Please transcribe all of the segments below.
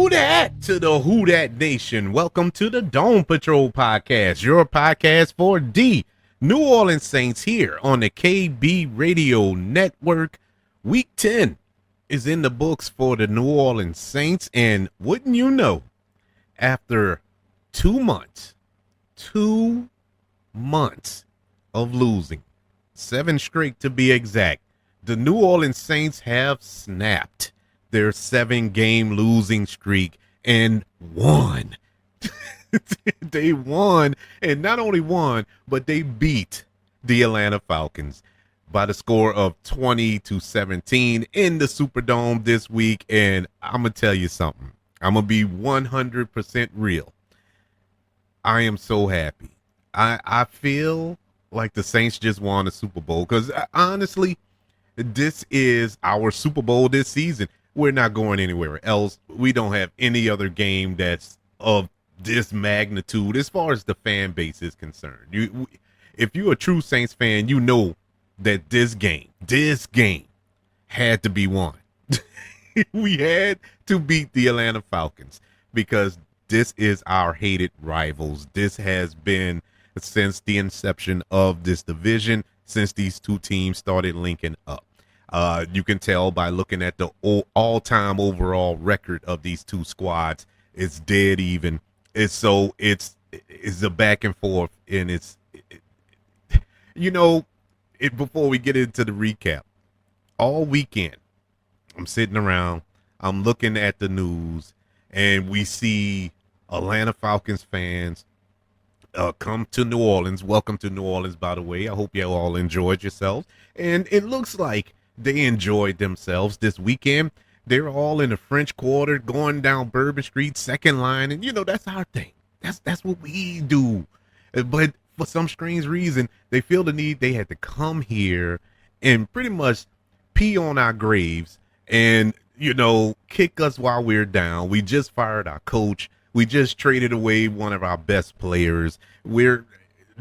Who dat to the Who Dat Nation. Welcome to the Dome Patrol podcast, your podcast for the New Orleans Saints here on the KB Radio Network. Week 10 is in the books for the New Orleans Saints, and wouldn't you know, after 2 months, 2 months of losing, 7 straight to be exact, the New Orleans Saints have snapped their 7-game losing streak and won. They won, and not only won, but they beat the Atlanta Falcons by the score of 20-17 in the Superdome this week. And I'm going to tell you something. I'm going to be 100% real. I am so happy. I feel like the Saints just won the Super Bowl because honestly, this is our Super Bowl this season. We're not going anywhere else. We don't have any other game that's of this magnitude as far as the fan base is concerned. If you're a true Saints fan, you know that this game had to be won. We had to beat the Atlanta Falcons because this is our hated rivals. This has been since the inception of this division, since these two teams started linking up. You can tell by looking at the all-time overall record of these two squads. It's dead even. It's a back and forth, and before we get into the recap, all weekend I'm sitting around, I'm looking at the news, and we see Atlanta Falcons fans come to New Orleans. Welcome to New Orleans, by the way. I hope you all enjoyed yourselves, and it looks like they enjoyed themselves this weekend. They're all in the French Quarter, going down Bourbon Street, second line, and that's our thing. That's what we do. But for some strange reason, they feel the need. They had to come here and pretty much pee on our graves and kick us while we're down. We just fired our coach. We just traded away one of our best players. We're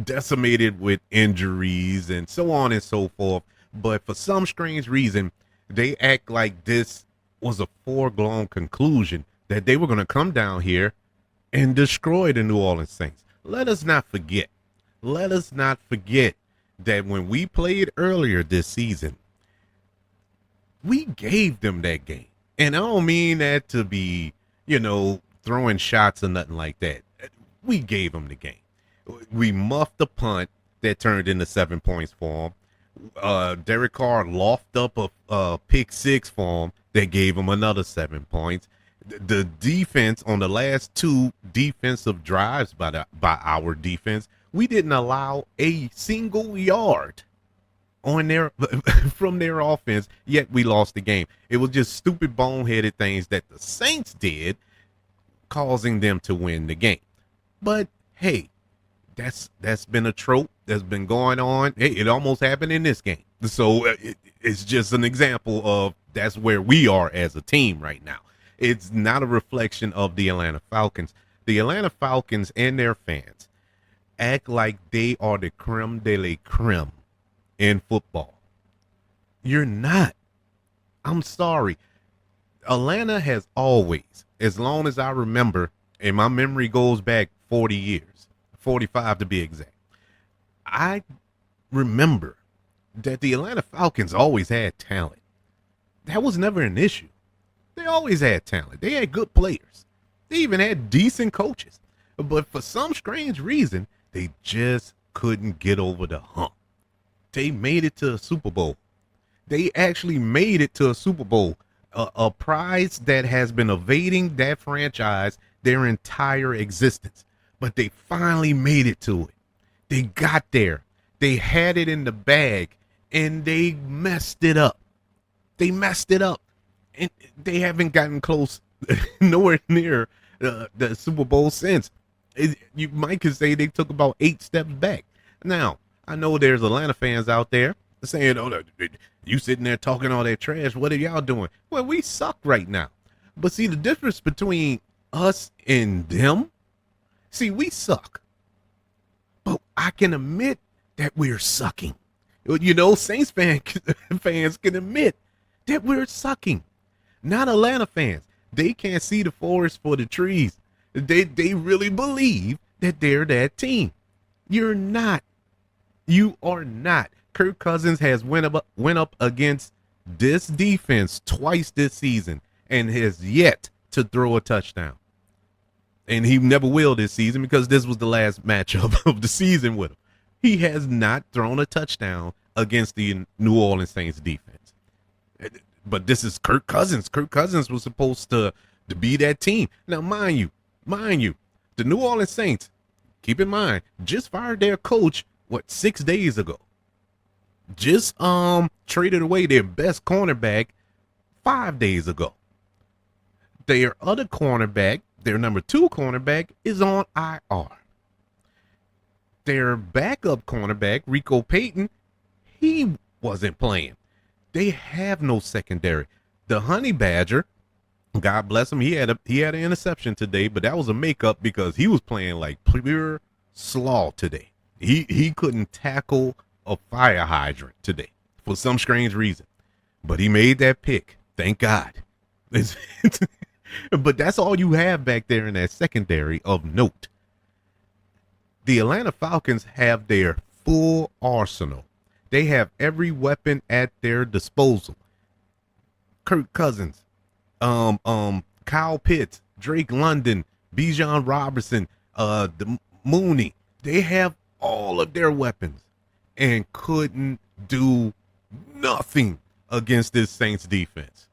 decimated with injuries and so on and so forth. But for some strange reason, they act like this was a foregone conclusion that they were going to come down here and destroy the New Orleans Saints. Let us not forget that when we played earlier this season, we gave them that game. And I don't mean that to be, throwing shots or nothing like that. We gave them the game. We muffed the punt that turned into 7 points for them. Derek Carr lofted up a pick 6 for him that gave him another 7 points. The defense on the last 2 defensive drives by our defense, we didn't allow a single yard on from their offense, yet we lost the game. It was just stupid boneheaded things that the Saints did, causing them to win the game. But hey, that's been a trope that's been going on. Hey, it almost happened in this game. So it's just an example of that's where we are as a team right now. It's not a reflection of the Atlanta Falcons. The Atlanta Falcons and their fans act like they are the creme de la creme in football. You're not. I'm sorry. Atlanta has always, as long as I remember, and my memory goes back 40 years, 45 to be exact, I remember that the Atlanta Falcons always had talent. That was never an issue. They always had talent. They had good players. They even had decent coaches. But for some strange reason, they just couldn't get over the hump. They made it to a Super Bowl. They actually made it to a Super Bowl, a prize that has been evading that franchise their entire existence. But they finally made it to it. They got there. They had it in the bag, and they messed it up. And they haven't gotten close, nowhere near the Super Bowl since. You might could say they took about 8 steps back. Now, I know there's Atlanta fans out there saying, "Oh, you sitting there talking all that trash. What are y'all doing?" Well, we suck right now. But see, the difference between us and them, we suck. But I can admit that we're sucking. Saints fans can admit that we're sucking. Not Atlanta fans. They can't see the forest for the trees. They really believe that they're that team. You're not. You are not. Kirk Cousins has went up against this defense twice this season and has yet to throw a touchdown. And he never will this season because this was the last matchup of the season with him. He has not thrown a touchdown against the New Orleans Saints defense. But this is Kirk Cousins. Kirk Cousins was supposed to be that team. Now, mind you, the New Orleans Saints, keep in mind, just fired their coach, 6 days ago? Just traded away their best cornerback 5 days ago. Their other cornerback, their number 2 cornerback, is on IR. Their backup cornerback, Rico Payton, he wasn't playing. They have no secondary. The Honey Badger, God bless him, he had an interception today, but that was a makeup because he was playing like pure slaw today. He couldn't tackle a fire hydrant today for some strange reason, but he made that pick. Thank God. But that's all you have back there in that secondary of note. The Atlanta Falcons have their full arsenal. They have every weapon at their disposal. Kirk Cousins, Kyle Pitts, Drake London, Bijan Robinson, the Mooney. They have all of their weapons and couldn't do nothing against this Saints defense.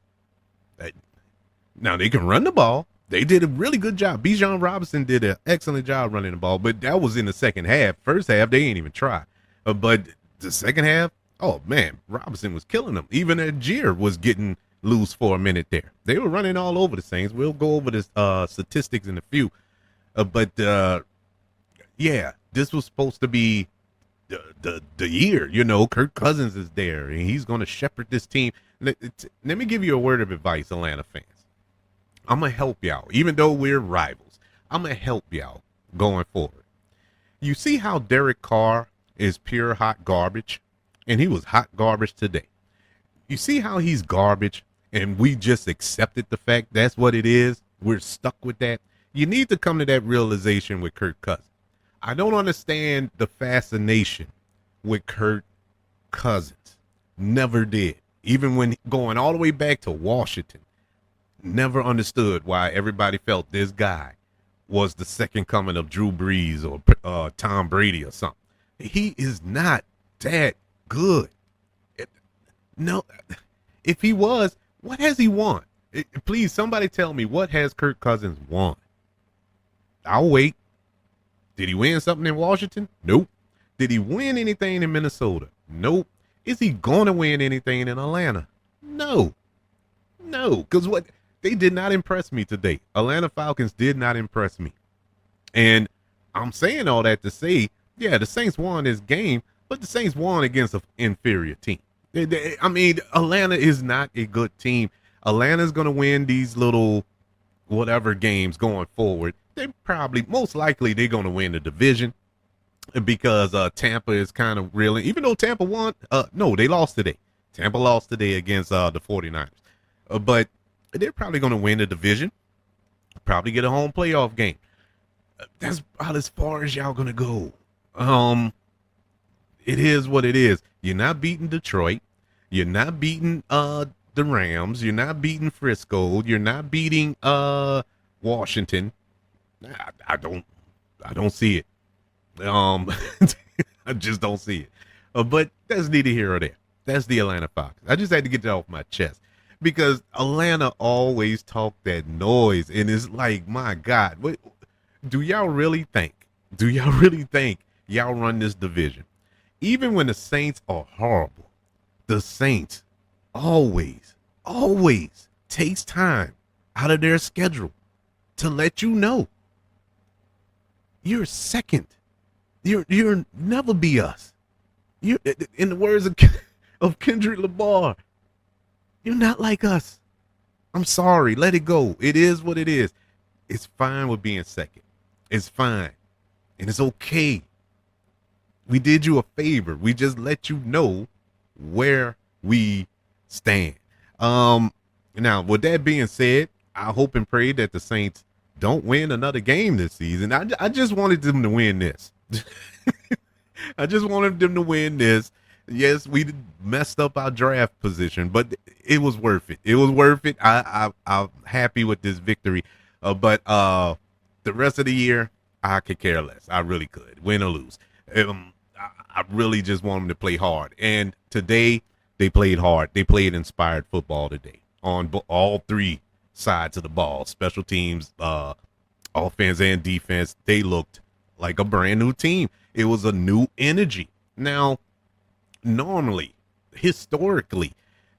Now they can run the ball. They did a really good job. Bijan Robinson did an excellent job running the ball, but that was in the second half. First half, they ain't even try. But the second half, oh man, Robinson was killing them. Even Ajir was getting loose for a minute there. They were running all over the Saints. We'll go over the statistics in a few. Yeah, this was supposed to be the year. You know, Kirk Cousins is there, and he's going to shepherd this team. Let me give you a word of advice, Atlanta fans. I'm going to help y'all. Even though we're rivals, I'm going to help y'all going forward. You see how Derek Carr is pure hot garbage? And he was hot garbage today. You see how he's garbage and we just accepted the fact that's what it is? We're stuck with that. You need to come to that realization with Kirk Cousins. I don't understand the fascination with Kirk Cousins. Never did. Even when going all the way back to Washington. Never understood why everybody felt this guy was the second coming of Drew Brees or Tom Brady or something. He is not that good. No, if he was, what has he won? Please, somebody tell me, what has Kirk Cousins won? I'll wait. Did he win something in Washington? Nope. Did he win anything in Minnesota? Nope. Is he going to win anything in Atlanta? No. Because they did not impress me today. Atlanta Falcons did not impress me. And I'm saying all that to say, yeah, the Saints won this game, but the Saints won against an inferior team. Atlanta is not a good team. Atlanta's going to win these little whatever games going forward. Most likely, they're going to win the division because Tampa is kind of reeling. Even though Tampa won, no, they lost today. Tampa lost today against the 49ers. But they're probably going to win the division, probably get a home playoff game. That's about as far as y'all going to go. It is what it is. You're not beating Detroit. You're not beating the Rams. You're not beating Frisco. You're not beating Washington. I don't see it. I just don't see it. But that's neither here or there. That's the Atlanta Falcons. I just had to get that off my chest because Atlanta always talk that noise, and it's like, my God, do y'all really think y'all run this division? Even when the Saints are horrible, the Saints always takes time out of their schedule to let you know you're second. You're never be us. You, in the words of Kendrick Lamar, you're not like us. I'm sorry. Let it go. It is what it is. It's fine with being second. It's fine. And it's okay. We did you a favor. We just let you know where we stand. Now, with that being said, I hope and pray that the Saints don't win another game this season. I just wanted them to win this. I just wanted them to win this. Yes, we messed up our draft position, but it was worth it. It was worth it. I'm happy with this victory. But the rest of the year, I could care less. I really could, win or lose. I really just want them to play hard. And today, they played hard. They played inspired football today on all three sides of the ball. Special teams, offense and defense. They looked like a brand new team. It was a new energy. Now, normally, historically,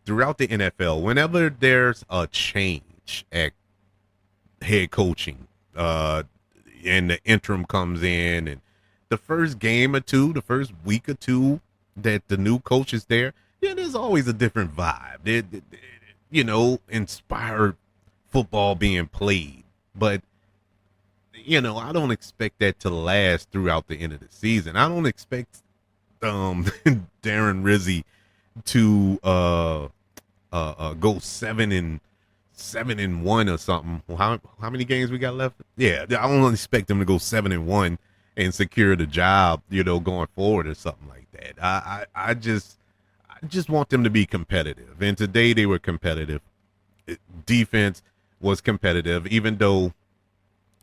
throughout the NFL, whenever there's a change at head coaching, and the interim comes in, and the first game or two, the first week or two that the new coach is there, yeah, there's always a different vibe. Inspired football being played. But, I don't expect that to last throughout the end of the season. I don't expect Darren Rizzi to go 7-1 or something. How many games we got left? Yeah, I don't expect them to go 7-1 and secure the job, going forward or something like that. I just want them to be competitive. And today they were competitive. Defense was competitive, even though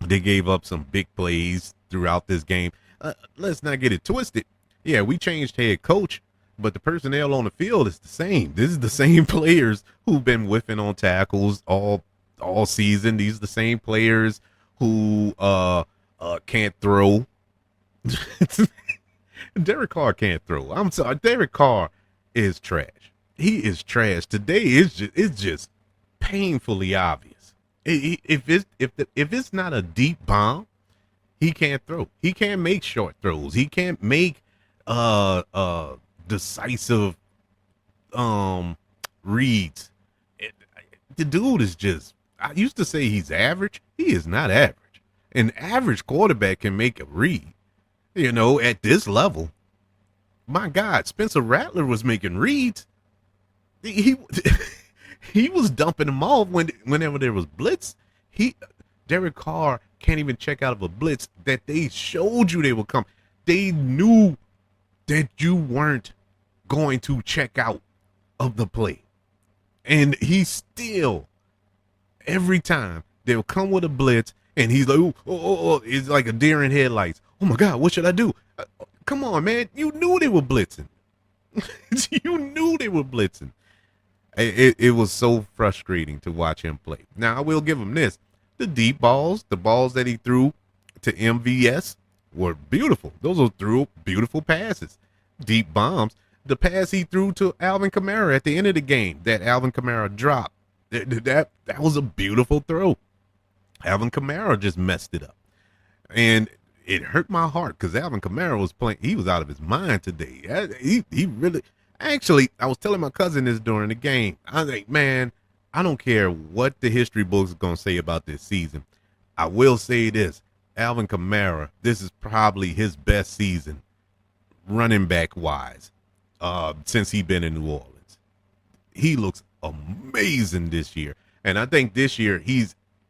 they gave up some big plays throughout this game. Let's not get it twisted. Yeah, we changed head coach, but the personnel on the field is the same. This is the same players who've been whiffing on tackles all season. These are the same players who can't throw. Derek Carr can't throw. I'm sorry, Derek Carr is trash. He is trash. Today it's just painfully obvious. If it's not a deep bomb, he can't throw. He can't make short throws. He can't make decisive reads. The dude is just, I used to say he's average. He is not average. An average quarterback can make a read, at this level. My God, Spencer Rattler was making reads. He he was dumping them off whenever there was blitz. Derek Carr can't even check out of a blitz that they showed you they would come. They knew that you weren't going to check out of the play. And he still, every time, they'll come with a blitz, and he's like, oh, it's like a deer in headlights. Oh, my God, what should I do? Come on, man. You knew they were blitzing. You knew they were blitzing. It was so frustrating to watch him play. Now, I will give him this. The deep balls, the balls that he threw to MVS were beautiful. Those were through beautiful passes. Deep bombs. The pass he threw to Alvin Kamara at the end of the game that Alvin Kamara dropped, that was a beautiful throw. Alvin Kamara just messed it up. And it hurt my heart because Alvin Kamara was playing. He was out of his mind today. He really, actually, I was telling my cousin this during the game. I was like, man, I don't care what the history books are going to say about this season. I will say this. Alvin Kamara, this is probably his best season running back wise since he's been in New Orleans. He looks amazing this year. And I think this year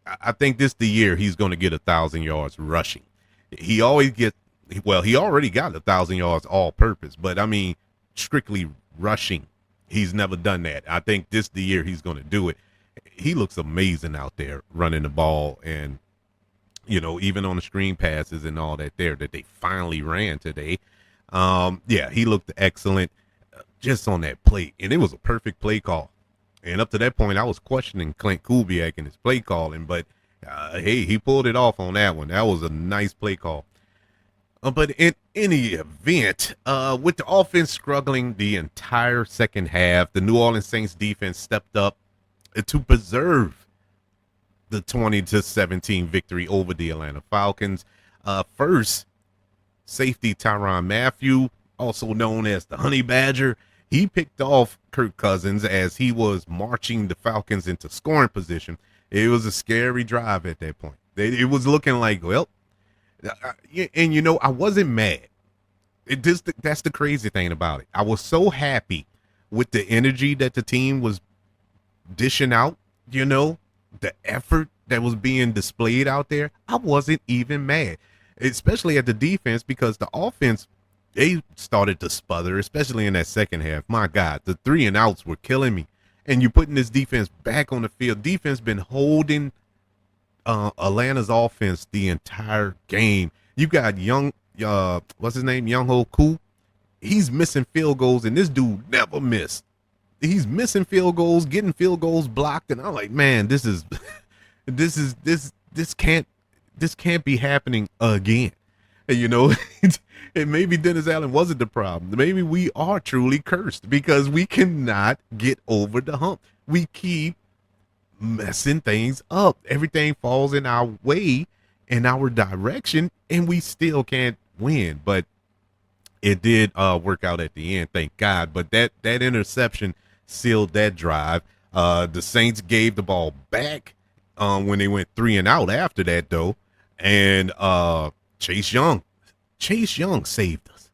I think this the year he's going to get 1,000 yards rushing. He always gets, well, he already got 1,000 yards all purpose, but I mean, strictly rushing. He's never done that. I think this the year he's going to do it. He looks amazing out there running the ball, and even on the screen passes and all that they finally ran today. Yeah, he looked excellent just on that play, and it was a perfect play call. And up to that point, I was questioning Clint Kubiak and his play calling, but hey, he pulled it off on that one. That was a nice play call. But in any event, with the offense struggling the entire second half, the New Orleans Saints defense stepped up to preserve the 20-17 victory over the Atlanta Falcons. First, safety Tyrann Mathieu, also known as the Honey Badger, he picked off Kirk Cousins as he was marching the Falcons into scoring position. It was a scary drive at that point. It was looking like, well, and I wasn't mad. That's the crazy thing about it. I was so happy with the energy that the team was dishing out, the effort that was being displayed out there, I wasn't even mad, especially at the defense, because the offense, they started to sputher, especially in that second half. My God, the 3-and-outs were killing me. And you're putting this defense back on the field. Defense been holding Atlanta's offense the entire game. You got what's his name, Young Ho Koo. He's missing field goals, and this dude never missed. He's missing field goals, getting field goals blocked, and I'm like, man, this can't be happening again. And, and maybe Dennis Allen wasn't the problem. Maybe we are truly cursed because we cannot get over the hump. We keep messing things up. Everything falls in our way, in our direction, and we still can't win. But it did work out at the end, thank God. But that interception sealed that drive. The Saints gave the ball back when they went 3-and-out after that, though. And Chase Young saved us.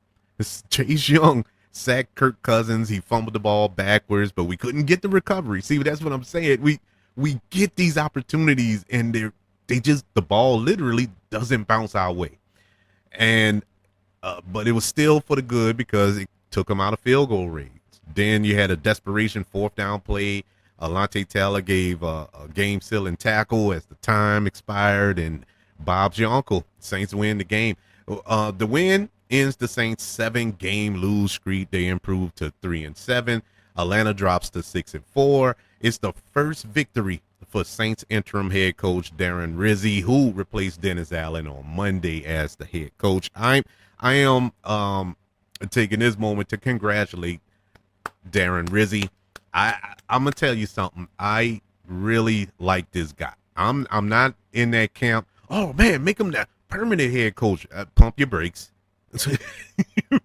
Chase Young sacked Kirk Cousins. He fumbled the ball backwards, but we couldn't get the recovery. See, that's what I'm saying. We get these opportunities, and the ball literally doesn't bounce our way. And but it was still for the good because it took them out of field goal range. Then you had a desperation 4th down play. Alante Taylor gave a game-sealing tackle as the time expired, and Bob's your uncle. Saints win the game. The win ends the Saints' 7-game lose streak. They improved to 3-7. Atlanta drops to 6-4. It's the first victory for Saints interim head coach Darren Rizzi, who replaced Dennis Allen on Monday as the head coach. I am taking this moment to congratulate Darren Rizzi. I'm gonna tell you something. I really like this guy. I'm not in that camp. Oh man, make him the permanent head coach. Pump your brakes.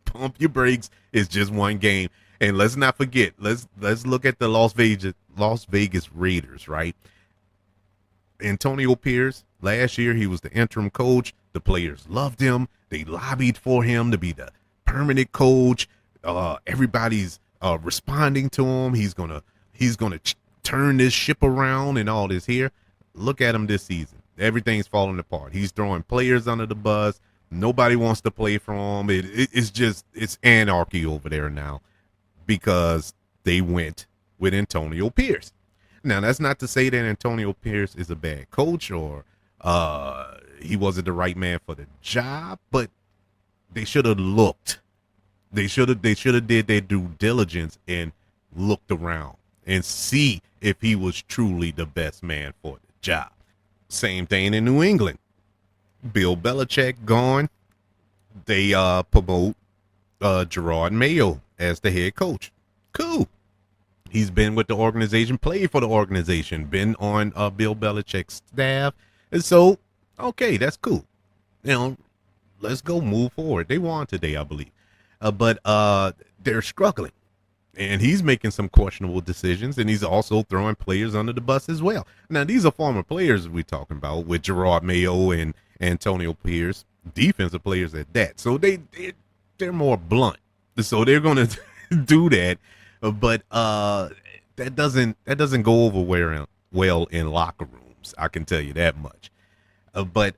Pump your brakes. It's just one game. And let's not forget. Let's look at the Las Vegas Raiders, right? Antonio Pierce, last year he was the interim coach. The players loved him. They lobbied for him to be the permanent coach. Everybody's responding to him. He's gonna turn this ship around and all this here. Look at him this season. Everything's falling apart. He's throwing players under the bus. Nobody wants to play for him. It's anarchy over there now because they went with Antonio Pierce. Now, that's not to say that Antonio Pierce is a bad coach or he wasn't the right man for the job, but they should have looked. They should have did their due diligence and looked around and see if he was truly the best man for the job. Same thing in New England. Bill Belichick gone. They promote Gerard Mayo as the head coach. Cool. He's been with the organization, played for the organization, been on Bill Belichick's staff. And so, okay, that's cool. Let's go move forward. They won today, I believe. But they're struggling. And he's making some questionable decisions, and he's also throwing players under the bus as well. Now, these are former players we're talking about with Gerard Mayo and Antonio Pierce, defensive players at that. So they're more blunt. So they're going to do that. But that doesn't go over well in locker rooms. I can tell you that much. But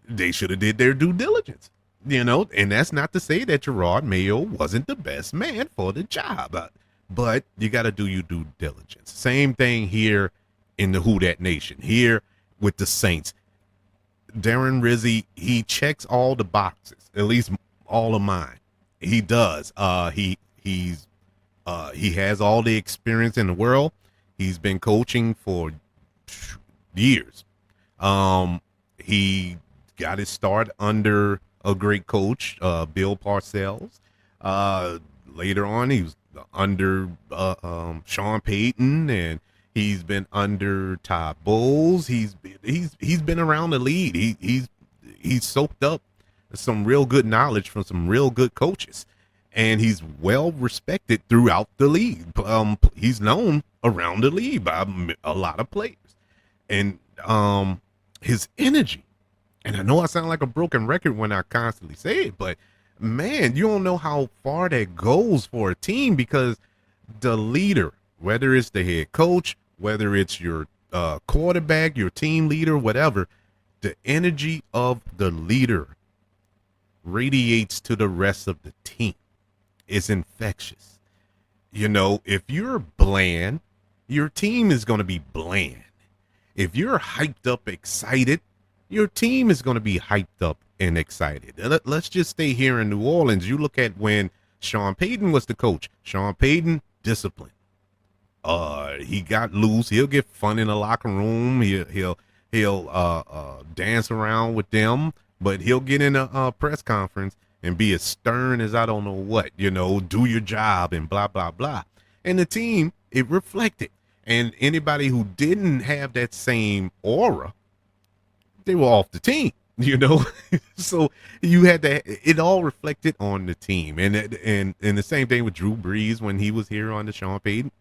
they should have did their due diligence. And that's not to say that Gerard Mayo wasn't the best man for the job, but you got to do your due diligence. Same thing here in the Who Dat Nation, here with the Saints. Darren Rizzi, he checks all the boxes, at least all of mine. He does. He has all the experience in the world. He's been coaching for years. He got his start under a great coach, Bill Parcells. Later on, he was under Sean Payton, and he's been under Todd Bowles. He's been around the league. He's soaked up some real good knowledge from some real good coaches, and he's well respected throughout the league. He's known around the league by a lot of players, and his energy. And I know I sound like a broken record when I constantly say it, but man, you don't know how far that goes for a team, because the leader, whether it's the head coach, whether it's your quarterback, your team leader, whatever, the energy of the leader radiates to the rest of the team. It's infectious. You know, if you're bland, your team is going to be bland. If you're hyped up, excited, your team is going to be hyped up and excited. Let's just stay here in New Orleans. You look at when Sean Payton was the coach. Sean Payton, discipline. He got loose. He'll get fun in the locker room. He'll dance around with them, but he'll get in a press conference and be as stern as I don't know what, you know, do your job and blah, blah, blah. And the team, it reflected. And anybody who didn't have that same aura, they were off the team, you know. So you had that, it all reflected on the team. And the same thing with Drew Brees when he was here on the Sean Payton,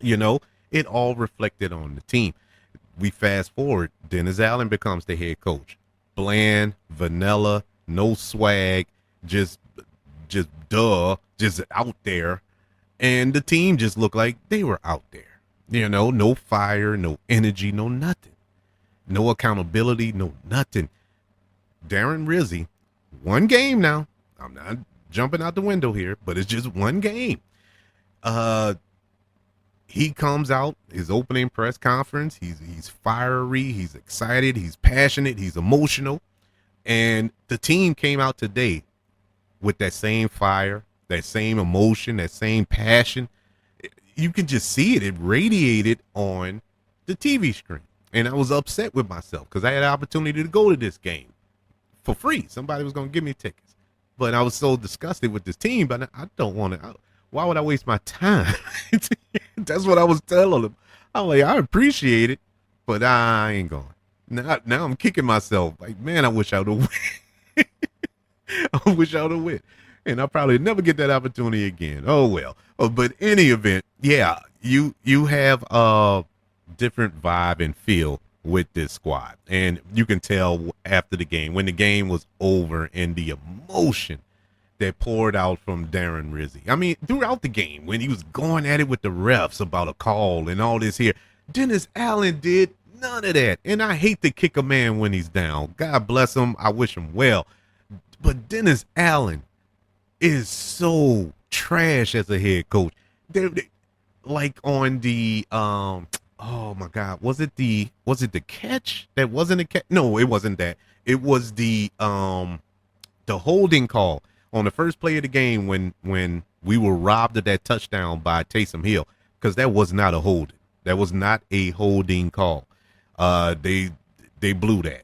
you know, it all reflected on the team. We fast forward, Dennis Allen becomes the head coach. Bland, vanilla, no swag, just out there. And the team just looked like they were out there. You know, no fire, no energy, no nothing. No accountability, no nothing. Darren Rizzi, one game now. I'm not jumping out the window here, but it's just one game. He comes out, his opening press conference, he's fiery, he's excited, he's passionate, he's emotional. And the team came out today with that same fire, that same emotion, that same passion. You can just see it. It radiated on the TV screen. And I was upset with myself because I had an opportunity to go to this game for free. Somebody was going to give me tickets. But I was so disgusted with this team, but I don't want to. Why would I waste my time? That's what I was telling them. I'm like, I appreciate it, but I ain't going. Now I'm kicking myself. Like, man, I wish I would have went. I wish I would have went. And I'll probably never get that opportunity again. Oh, well. But any event, yeah, you have a different vibe and feel with this squad. And you can tell after the game, when the game was over and the emotion that poured out from Darren Rizzi. I mean, throughout the game, when he was going at it with the refs about a call and all this here, Dennis Allen did none of that. And I hate to kick a man when he's down. God bless him. I wish him well. But Dennis Allen is so trash as a head coach. They, like on the oh my God, was it the catch? That wasn't a catch. No, it wasn't that. It was the holding call on the first play of the game when we were robbed of that touchdown by Taysom Hill, because that was not a holding. That was not a holding call. They blew that,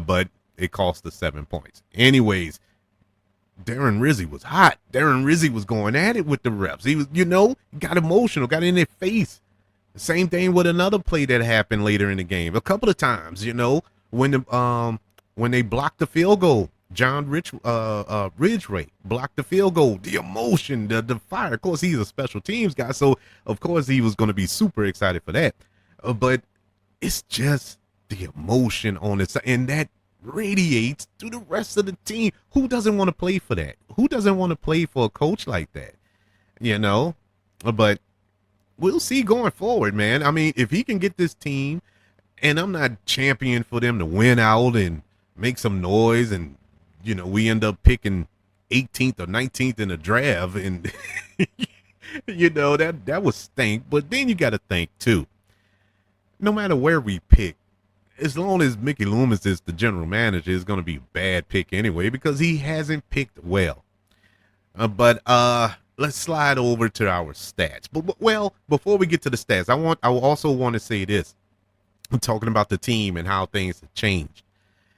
but it cost us 7 points. Anyways, Darren Rizzi was hot. Darren Rizzi was going at it with the refs. He was, you know, got emotional, got in their face. Same thing with another play that happened later in the game. A couple of times, you know, when they blocked the field goal, John Ridgeway blocked the field goal. The emotion, the fire. Of course, he's a special teams guy, so of course he was going to be super excited for that. But it's just the emotion on it, and that radiates to the rest of the team. Who doesn't want to play for that? Who doesn't want to play for a coach like that? You know, but we'll see going forward, man. I mean, if he can get this team, and I'm not championing for them to win out and make some noise, and you know, we end up picking 18th or 19th in the draft, and you know, that would stink. But then you got to think too, no matter where we pick, as long as Mickey Loomis is the general manager, it's going to be a bad pick anyway, because he hasn't picked well. But let's slide over to our stats. But well, before we get to the stats, I also want to say this. I'm talking about the team and how things have changed.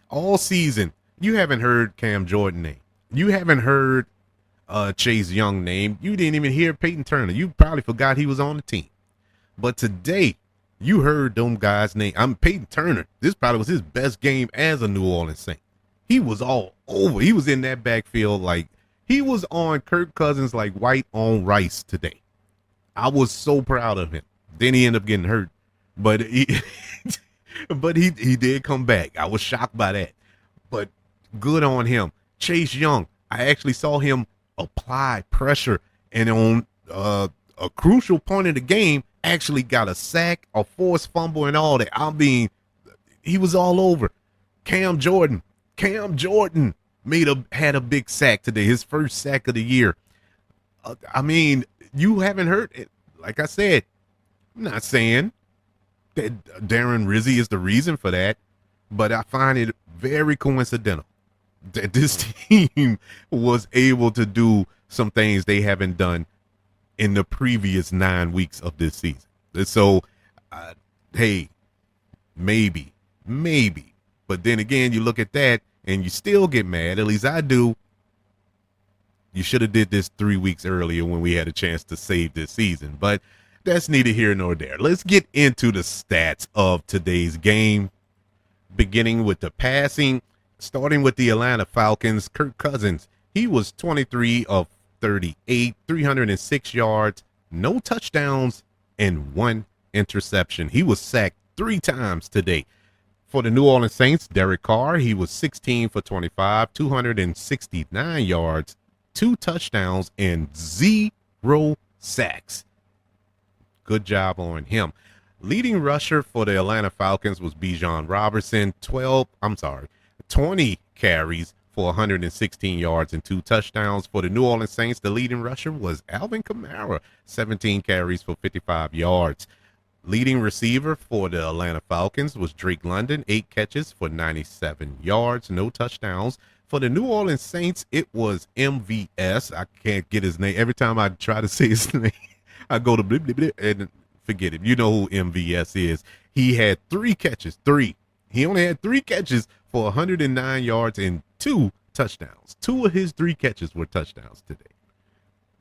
All season, you haven't heard Cam Jordan name. You haven't heard Chase Young name. You didn't even hear Peyton Turner. You probably forgot he was on the team. But today, you heard them guys' name. Peyton Turner. This probably was his best game as a New Orleans Saint. He was all over. He was in that backfield like he was on Kirk Cousins like white on rice today. I was so proud of him. Then he ended up getting hurt, but he did come back. I was shocked by that, but good on him. Chase Young. I actually saw him apply pressure, and on a crucial point of the game, actually got a sack, a forced fumble, and all that. I mean, he was all over. Cam Jordan had a big sack today, his first sack of the year. I mean, you haven't heard it. Like I said, I'm not saying that Darren Rizzi is the reason for that, but I find it very coincidental that this team was able to do some things they haven't done in the previous 9 weeks of this season. So, hey, maybe. But then again, you look at that and you still get mad. At least I do. You should have did this 3 weeks earlier when we had a chance to save this season. But that's neither here nor there. Let's get into the stats of today's game, beginning with the passing, starting with the Atlanta Falcons. Kirk Cousins, he was 23 of 38, 306 yards, no touchdowns, and 1 interception. He was sacked 3 times today. For the New Orleans Saints, Derek Carr, he was 16 for 25, 269 yards, 2 touchdowns, and 0 sacks. Good job on him. Leading rusher for the Atlanta Falcons was Bijan Robinson, 20 carries for 116 yards and 2 touchdowns. For the New Orleans Saints, the leading rusher was Alvin Kamara, 17 carries for 55 yards. Leading receiver for the Atlanta Falcons was Drake London, 8 catches for 97 yards, no touchdowns. For the New Orleans Saints, it was MVS. I can't get his name. Every time I try to say his name, I go to blip, blip, blip, and forget it. You know who MVS is. He had 3 catches, 3. He only had 3 catches for 109 yards and 2 touchdowns. 2 of his 3 catches were touchdowns today.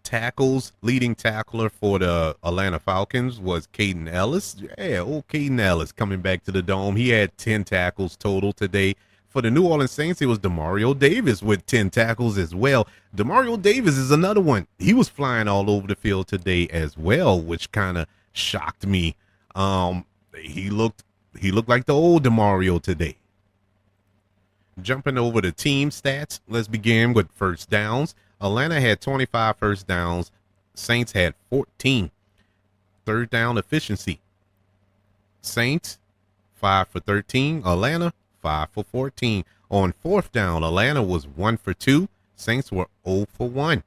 Tackles, leading tackler for the Atlanta Falcons was Caden Ellis. Yeah, old Caden Ellis coming back to the Dome. He had 10 tackles total today. For the New Orleans Saints, it was Demario Davis with 10 tackles as well. Demario Davis is another one. He was flying all over the field today as well, which kind of shocked me. He looked like the old Demario today. Jumping over to team stats, let's begin with first downs. Atlanta had 25 first downs. Saints had 14. Third down efficiency. Saints, 5 for 13. Atlanta, 5 for 14. On fourth down, Atlanta was 1 for 2. Saints were 0 for 1.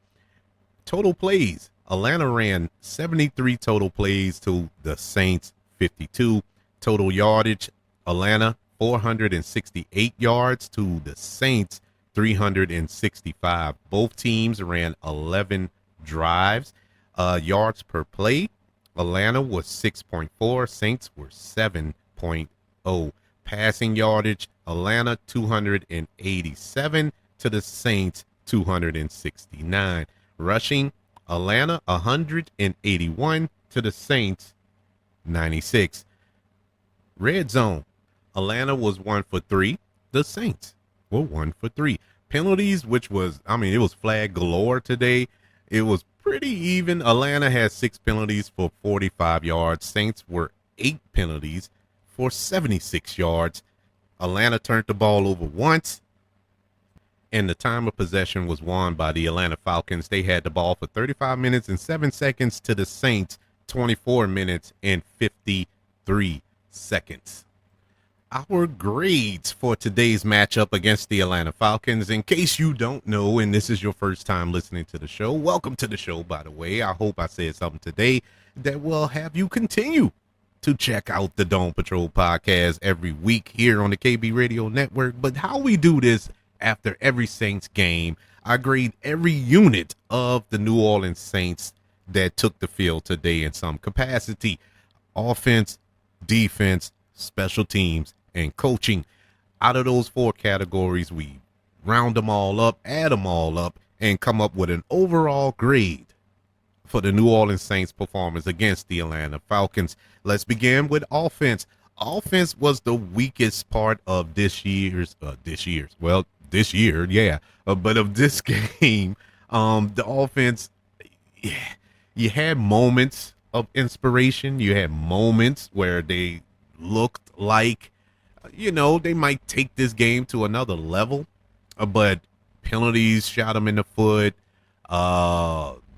Total plays. Atlanta ran 73 total plays to the Saints 52. Total yardage. Atlanta 468 yards to the Saints 365. Both teams ran 11 drives. Yards per play. Atlanta was 6.4. Saints were 7.0. Passing yardage. Atlanta 287 to the Saints 269. Rushing. Atlanta 181 to the Saints 96. Red zone. Atlanta was 1 for 3. The Saints were 1 for 3. Penalties, which was, it was flag galore today. It was pretty even. Atlanta had 6 penalties for 45 yards. Saints were 8 penalties for 76 yards. Atlanta turned the ball over once, and the time of possession was won by the Atlanta Falcons. They had the ball for 35 minutes and 7 seconds to the Saints, 24 minutes and 53 seconds. Our grades for today's matchup against the Atlanta Falcons. In case you don't know, and this is your first time listening to the show, welcome to the show, by the way. I hope I said something today that will have you continue to check out the Dome Patrol podcast every week here on the KB Radio Network. But how we do this after every Saints game, I grade every unit of the New Orleans Saints that took the field today in some capacity. Offense, defense, special teams, and coaching. Out of those 4 categories, we round them all up, add them all up, and come up with an overall grade for the New Orleans Saints performance against the Atlanta Falcons. Let's begin with offense. Offense was the weakest part of this year, but of this game. The offense, you had moments of inspiration. You had moments where they looked like, they might take this game to another level, but penalties shot them in the foot.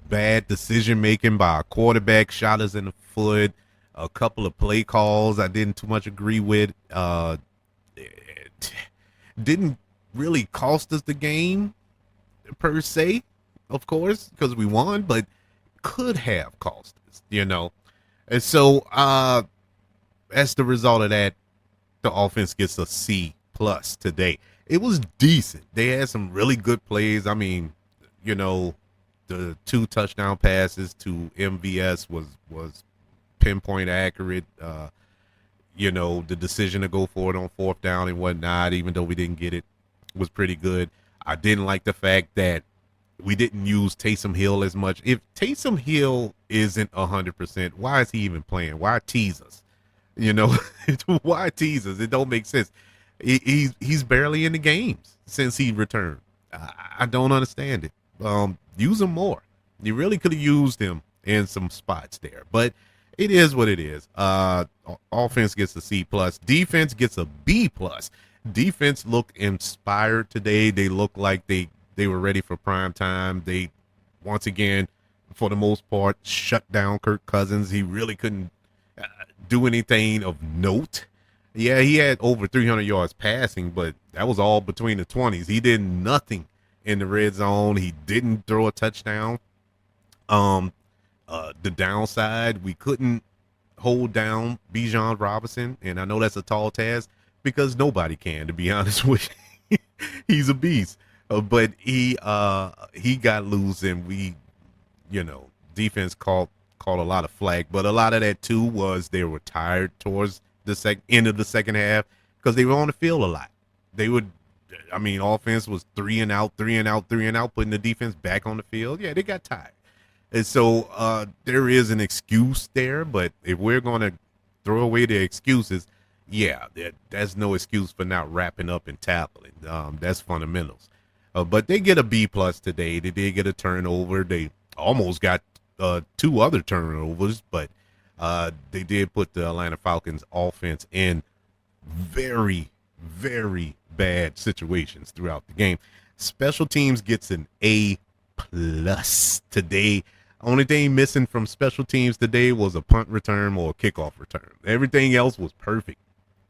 Bad decision making by a quarterback shot us in the foot. A couple of play calls I didn't too much agree with. It didn't really cost us the game per se, of course, because we won, but could have cost us. And so as the result of that, the offense gets a C plus today. It was decent. They had some really good plays. I mean, the 2 touchdown passes to MVS was pinpoint accurate. The decision to go for it on 4th down and whatnot, even though we didn't get it, was pretty good. I didn't like the fact that we didn't use Taysom Hill as much. If Taysom Hill isn't 100%, why is he even playing? Why tease us? Why tease us? It don't make sense. He's barely in the games since he returned. I don't understand it. Use him more. You really could have used him in some spots there, but it is what it is. Offense gets a C plus. Defense gets a B plus. Defense looked inspired today. They looked like they were ready for prime time. They, once again, for the most part, shut down Kirk Cousins. He really couldn't do anything of note. Yeah, he had over 300 yards passing, but that was all between the 20s. He did nothing in the red zone. He didn't throw a touchdown. The downside, we couldn't hold down Bijan Robinson, and I know that's a tall task because nobody can, to be honest with you. He's a beast, but he got loose, and defense caught a lot of flack, but a lot of that too was they were tired towards the end of the second half because they were on the field a lot. Offense was 3 and out, putting the defense back on the field. Yeah, they got tired. And so there is an excuse there, but if we're going to throw away the excuses, yeah, that's no excuse for not wrapping up and tackling. That's fundamentals. But they get a B plus today. They did get a turnover. They almost got 2 other turnovers, but they did put the Atlanta Falcons offense in very, very bad situations throughout the game. Special teams gets an A plus today. Only thing missing from special teams today was a punt return or a kickoff return. Everything else was perfect.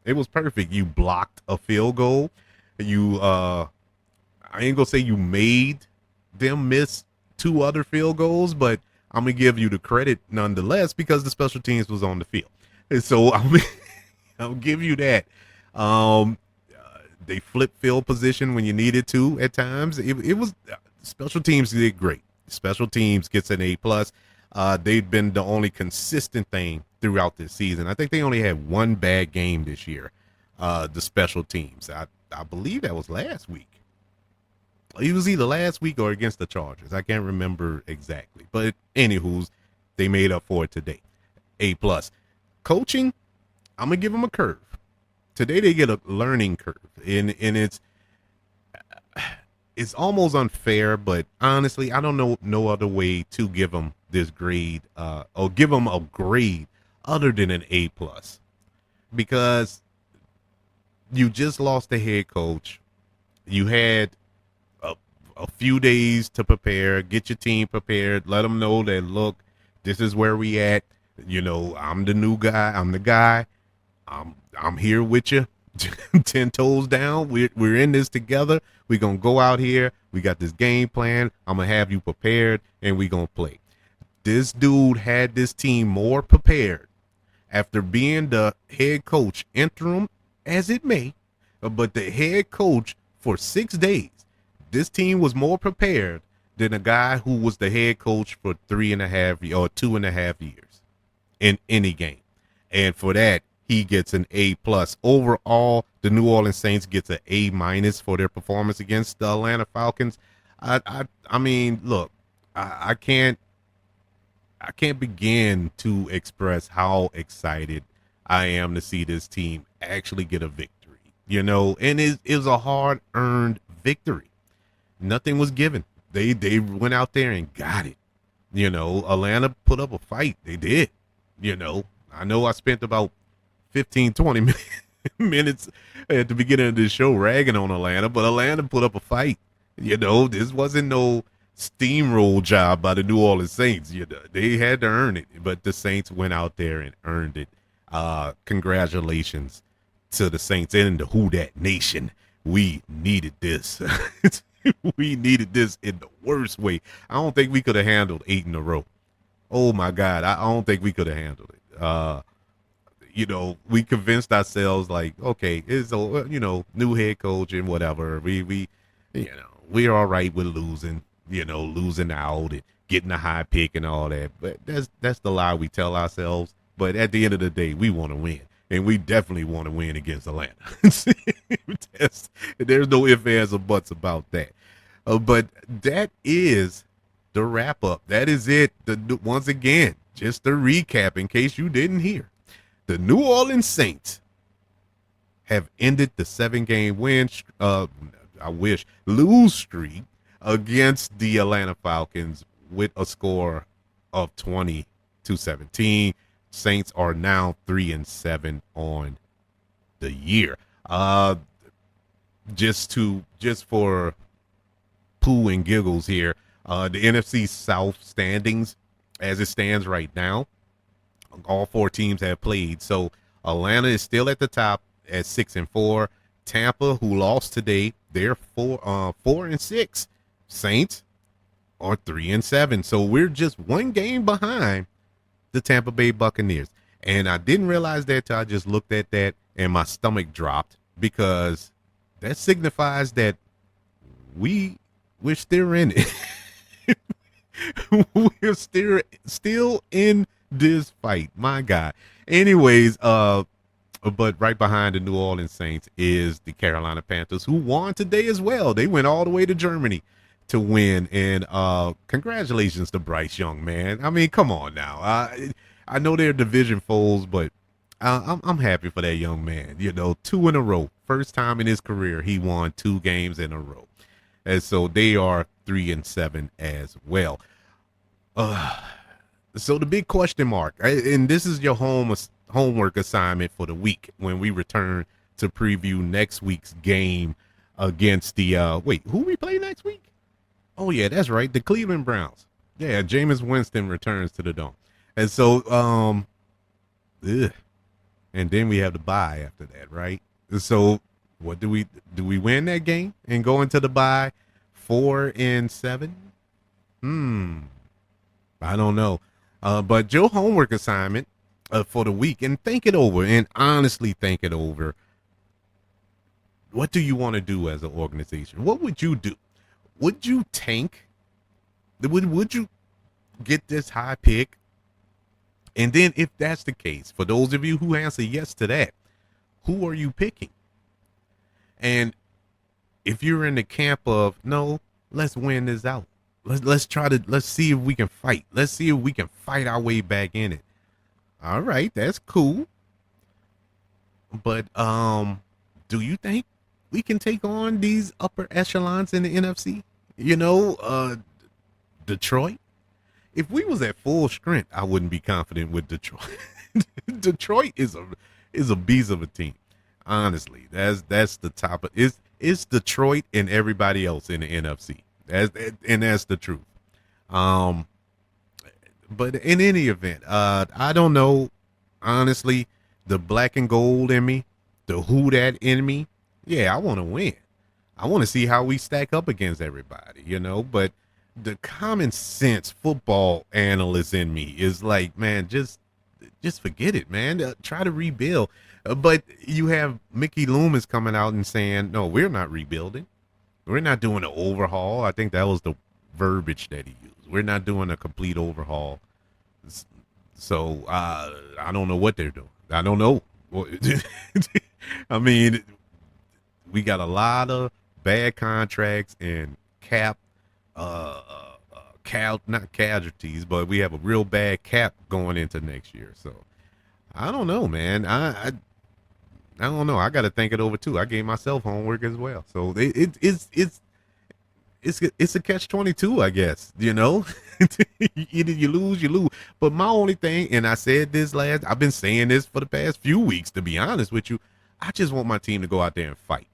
It was perfect. You blocked a field goal. I ain't gonna say you made them miss 2 other field goals, but I'm gonna give you the credit nonetheless because the special teams was on the field. And so I'll give you that. They flipped field position when you needed to at times. It was special teams did great. Special teams gets an A plus. They've been the only consistent thing throughout this season. I think they only had 1 bad game this year. The special teams. I believe that was last week. It was either last week or against the Chargers. I can't remember exactly. But anywho, they made up for it today. A plus. Coaching, I'm gonna give them a curve. Today they get a learning curve, and it's almost unfair, but honestly, I don't know no other way to give them this grade, or give them a grade other than an A plus, because you just lost the head coach. You had a few days to prepare, get your team prepared, let them know that, look, this is where we at. I'm the new guy. I'm the guy. I'm here with you. 10 toes down. We're in this together. We're going to go out here. We got this game plan. I'm going to have you prepared, and we're going to play. This dude had this team more prepared after being the head coach, interim as it may, but the head coach for 6 days. This team was more prepared than a guy who was the head coach for 3.5 or 2.5 years in any game. And for that, he gets an A plus. Overall, the New Orleans Saints gets an A minus for their performance against the Atlanta Falcons. I mean, look, I can't begin to express how excited I am to see this team actually get a victory. And it was a hard-earned victory. Nothing was given. They went out there and got it. Atlanta put up a fight. They did. I know I spent about 15, 20 minutes at the beginning of this show ragging on Atlanta, but Atlanta put up a fight. This wasn't no steamroll job by the New Orleans Saints. You know, they had to earn it, but the Saints went out there and earned it. Congratulations to the Saints and the Who Dat Nation. We needed this. We needed this in the worst way. I don't think we could have handled 8 in a row. Oh my God, I don't think we could have handled it. We convinced ourselves like, okay, it's a new head coach and whatever. We're all right with losing, losing out and getting a high pick and all that. But that's the lie we tell ourselves. But at the end of the day, we want to win. And we definitely want to win against Atlanta. There's no ifs, ands, or buts about that. But that is the wrap up. That is it. Once again, just a recap in case you didn't hear. The New Orleans Saints have ended the 7-game lose streak against the Atlanta Falcons with a score of 20-17. Saints are now 3-7 on the year. Just for poo and giggles here, the NFC South standings as it stands right now, all 4 teams have played. So Atlanta is still at the top at 6-4. Tampa, who lost today, they're 4-6. Saints are 3-7. So we're just 1 game behind the Tampa Bay Buccaneers. And I didn't realize that till I just looked at that and my stomach dropped, because that signifies that we're still in it. We're still in this fight. My God. Anyways, but right behind the New Orleans Saints is the Carolina Panthers, who won today as well. They went all the way to Germany to win. And congratulations to Bryce Young, man. I mean, come on now. I know they're division foes, but I'm happy for that young man. 2 in a row. First time in his career he won 2 games in a row. And so they are 3-7 as well. So the big question mark, and this is your homework assignment for the week when we return to preview next week's game against the who we play next week? Oh yeah, that's right, the Cleveland Browns. Yeah, Jameis Winston returns to the Dome. And so and then we have the bye after that, right? So what do we win that game and go into the bye 4-7? I don't know. But your homework assignment for the week, and think it over, and honestly think it over. What do you want to do as an organization? What would you do? Would you tank? Would you get this high pick? And then if that's the case, for those of you who answer yes to that, who are you picking? And if you're in the camp of, no, let's win this out. Let's see if we can fight. Let's see if we can fight our way back in it. All right, that's cool. But do you think we can take on these upper echelons in the NFC? Detroit. If we was at full strength, I wouldn't be confident with Detroit. Detroit is a beast of a team. Honestly, that's the top of it's Detroit and everybody else in the NFC. That's the truth. But in any event, I don't know. Honestly, the black and gold in me, the who that in me, yeah, I want to win. I want to see how we stack up against everybody, but the common sense football analyst in me is like, man, just forget it, man. Try to rebuild. But you have Mickey Loomis coming out and saying, no, we're not rebuilding. We're not doing an overhaul. I think that was the verbiage that he used. We're not doing a complete overhaul. So I don't know what they're doing. I don't know. I mean, we got a lot of bad contracts and not casualties, but we have a real bad cap going into next year. So I don't know, man. I don't know. I got to think it over too. I gave myself homework as well. So it's a catch-22, I guess. Either you lose. But my only thing, and I said this I've been saying this for the past few weeks, to be honest with you, I just want my team to go out there and fight.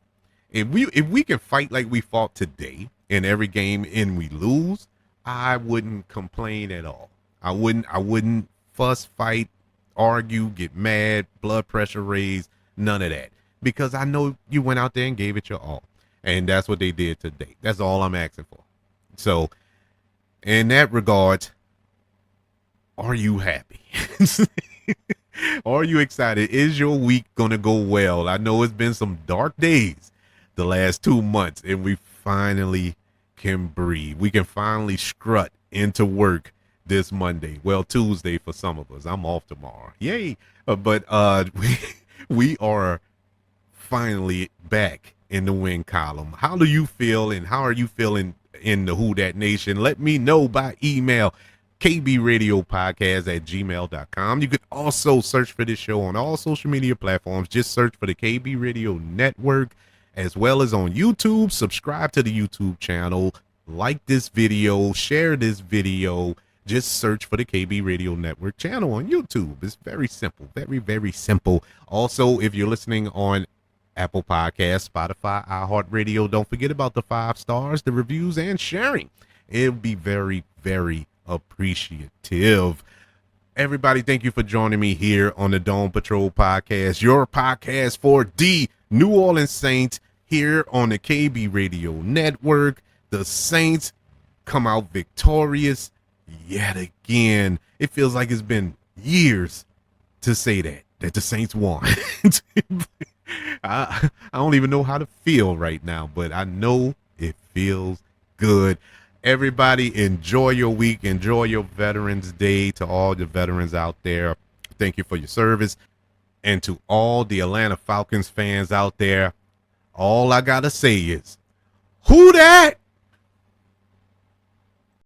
If we can fight like we fought today in every game and we lose, I wouldn't complain at all. I wouldn't fuss, fight, argue, get mad, blood pressure raise, none of that. Because I know you went out there and gave it your all. And that's what they did today. That's all I'm asking for. So in that regard, are you happy? Are you excited? Is your week gonna go well? I know it's been some dark days the last 2 months, and we finally can breathe. We can finally strut into work this Monday. Well, Tuesday for some of us. I'm off tomorrow. Yay! But we are finally back in the win column. How do you feel, and how are you feeling in the Who Dat Nation? Let me know by email, kbradiopodcast@gmail.com. You could also search for this show on all social media platforms. Just search for the KB Radio Network, as well as on YouTube. Subscribe to the YouTube channel, like this video, share this video. Just search for the KB Radio Network channel on YouTube. It's very simple, very, very simple. Also, if you're listening on Apple Podcasts, Spotify, iHeartRadio, don't forget about the 5 stars, the reviews, and sharing. It'll be very, very appreciative. Everybody, thank you for joining me here on the Dome Patrol Podcast, your podcast for the New Orleans Saints here on the KB Radio Network. The Saints come out victorious yet again. It feels like it's been years to say that the Saints won. I don't even know how to feel right now, but I know it feels good. Everybody, enjoy your week. Enjoy your Veterans Day. To all the veterans out there, thank you for your service. And to all the Atlanta Falcons fans out there, all I got to say is, who dat?